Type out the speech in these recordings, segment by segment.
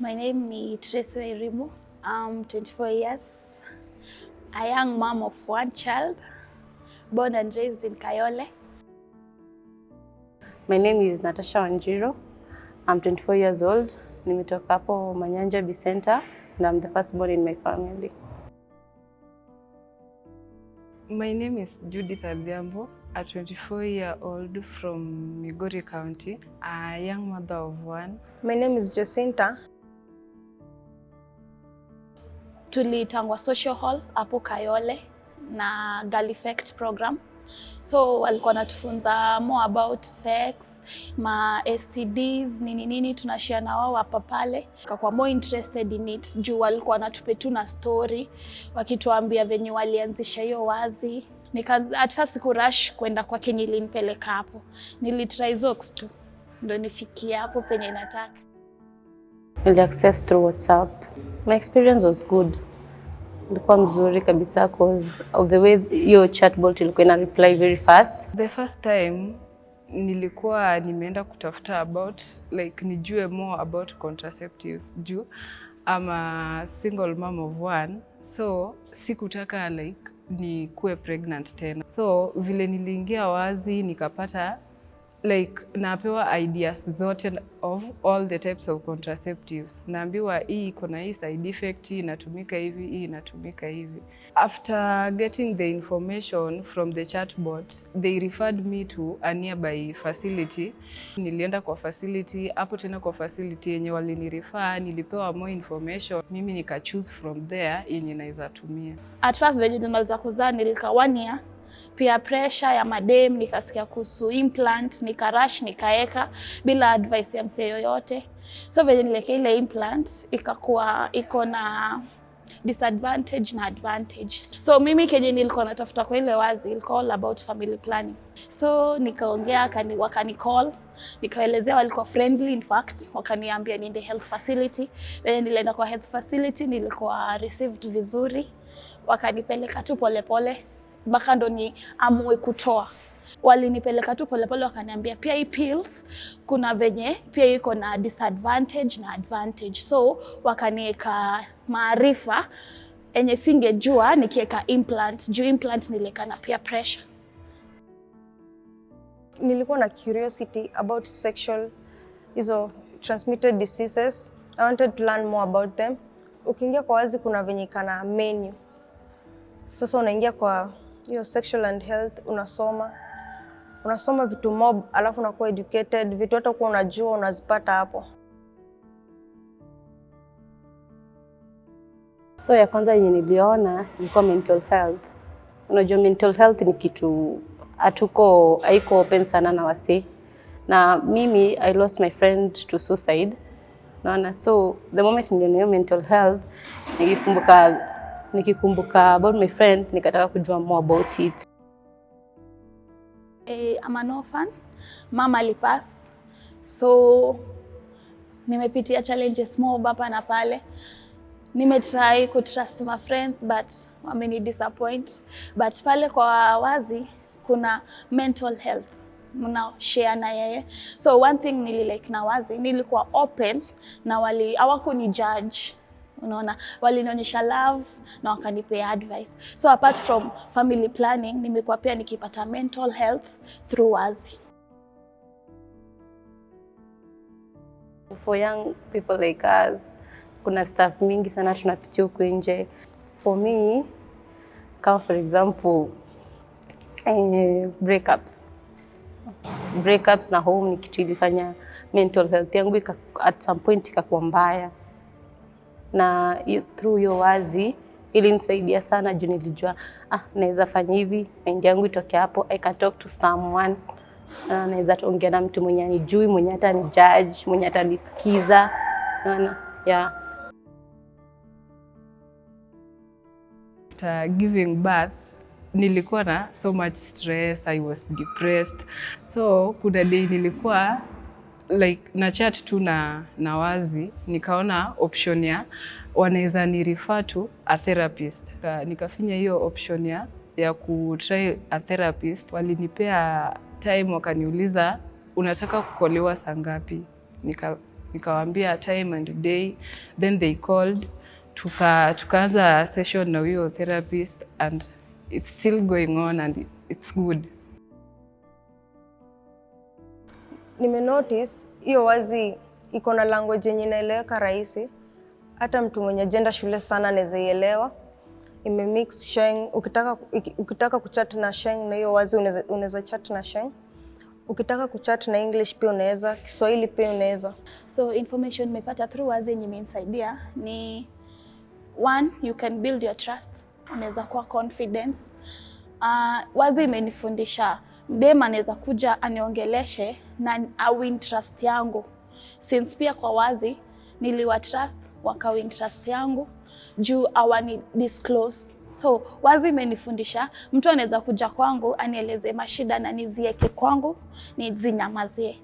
My name is Tracy Wairimu. I'm 24 years, a young mom of one child, born and raised in Kayole. My name is Natasha Wanjiru. I'm 24 years old. Nimetoka hapo Manyanja Bicenter and I'm the firstborn in my family. My name is Judith Adhiambo, a 24-year-old from Migori County, a young mother of one. My name is Jacinta. Tulitangwa social hall hapo Kayole na Girl Effect program. So walikuwa natufunza more about sex, ma STDs, nini tunashare na wao hapa pale. Kwa more interested in it, juu walikuwa natupe na story, wakituambia venye walianzisha hiyo wazi. At first sikurush kwenda kwa Kenya ilinipeleka hapo. Nilitry Zox tu, ndo nifikie hapo penye nataka. Nili access through WhatsApp. My experience was good. Ilikuwa mzuri kabisa because of the way your chatbot ilikuwa ina reply very fast. The first time nilikuwa nimeenda kutafuta about nijue more about contraceptives juu I'm a single mom of one, so sikutaka nikuwe pregnant tena. So vile niliingia wazi nikapata napewa ideas zote of all the types of contraceptives. Naambiwa hii iko na hii side effect, hii inatumika hivi, hii inatumika hivi. After getting the information from the chatbot, they referred me to a nearby facility. Nilienda kwa facility, hapo tena kwa facility yenye walinirefer, nilipewa more information. Mimi nika choose from there yenye naweza tumia. At first venye nilimaliza kuzaa nilika 1 year. Pia pressure ya madem, nikasikia kuhusu implant, nikarush nikaeka bila advice ya msee yoyote. So venye nileka ile implant ikakuwa iko na disadvantage na advantage. So mimi kenye nilikuwa natafuta kwa ile wazi ilikuwa all about family planning. So nikaongea, wakani call, nikaelezea walikuwa friendly, in fact wakaniambia niende health facility. Venye nilienda kwa health facility nilikuwa received vizuri, wakanipeleka tu polepole mpaka ndo ni amue kutoa. Walinipeleka tu polepole wakaniambia pia hii pills kuna venye pia iko na disadvantage na advantage. So wakanieka maarifa enye singejua nikieka implant, juu implant nileka na pia pressure. Nilikuwa na curiosity about sexual transmitted diseases. I wanted to learn more about them. Ukiingia kwa wazi kuna venye kana menu. Sasa unaingia kwa hiyo sexual and health, unasoma vitu mob, alafu unakuwa educated, vitu hata kuwa unajua unazipata hapo. So ya kwanza yenye niliona ilikuwa mental health. Unajua mental health ni kitu haiko open sana na wasi. Na mimi I lost my friend to suicide. Naona so the moment niliona mental health nikikumbuka about my friend nikataka kujua more about it. I'm an orphan. Mama alipass. So nimepitia challenges more hapa na pale. Nimetry kutrust my friends but wameni disappoint. But pale kwa wazi kuna mental health mna share na yeye. So one thing nililike na wazi nilikuwa open na hawakuni judge. Unaona, walinionyesha love na wakanipea advice. So apart from family planning, nimekuwa pia nikipata mental health through wazi. For young people like us, kuna stuff mingi sana tunapitia huko nje. For me, kama for example, breakups na home ni kitu ilifanya mental health yangu at some point ikakuwa mbaya. Na through hiyo wazi ilinisaidia sana juu nilijua naweza fanya hivi, mind yangu itoke hapo, I can talk to someone. Naweza ongea na mtu mwenye anijui, mwenye hata ni judge, mwenye hata nisikiza. Yeah. After giving birth nilikuwa na so much stress, I was depressed. So kuna day nilikuwa na chat tu na wazi, nikaona option ya wanaweza ni refer to a therapist. Nikafinya hiyo option ya kutry a therapist. Walinipea time wakaniuliza unataka kukolewa saa ngapi? nikawaambia time and day, then they called, tukaanza session na huyo therapist and it's still going on and it's good. Nimenotice hiyo wazi iko na language yenye inaeleweka rahisi, hata mtu mwenye agenda shule sana anaweza ielewa. Imemix Sheng, ukitaka kuchat na Sheng na hiyo wazi unaweza chat na Sheng. Ukitaka kuchat na English pia unaweza, Kiswahili pia unaweza. So information nimepata through wazi yenye imenisaidia ni one, you can build your trust. Unaweza kuwa confidence. Wazi imenifundisha dem anaweza kuja aniongeleshe na awin trust yangu. Since pia kwa wazi niliwa trust, wakawin trust yangu juu awani disclose. So wazi imenifundisha mtu anaweza kuja kwangu anieleze mashida na nizieke kwangu nizinyamazie.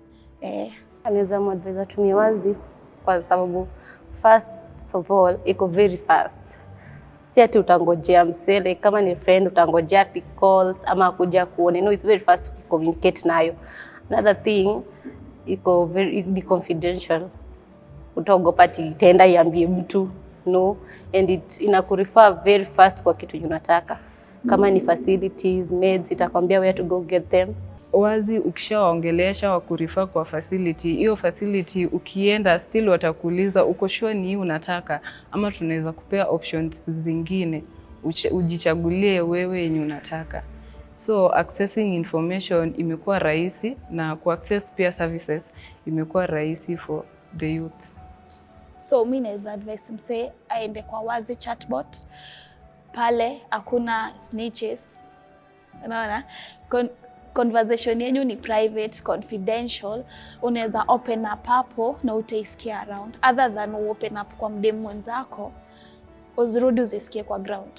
Anaweza mwadvise atumie wazi kwa sababu first of all iko very fast. Si ati utangojea msele, kama ni friend utangojea pick calls ama kuja kuone. No, it's very fast to communicate nayo. Another thing, iko very confidential. Utaogopa tenda iambie mtu. No, and inakurefer very fast kwa kitu unataka. Kama ni facilities, meds, itakwambia where to go get them. Wazi ukishawaongelesha wakurifa kwa facility, hiyo facility ukienda still watakuuliza uko sure ni hii unataka ama tunaweza kupea options zingine ujichagulie wewe yenye unataka. So accessing information imekuwa rahisi na kuaccess pia services imekuwa rahisi for the youth. So mimi naweza advise msee aende kwa wazi chatbot. Pale hakuna snitches. Unaona? Conversation yenu ni private, confidential. Unaweza open up hapo na utaisikia around. Other than open up kwa mdemu mwenzako, uzirudi uzisikie kwa ground.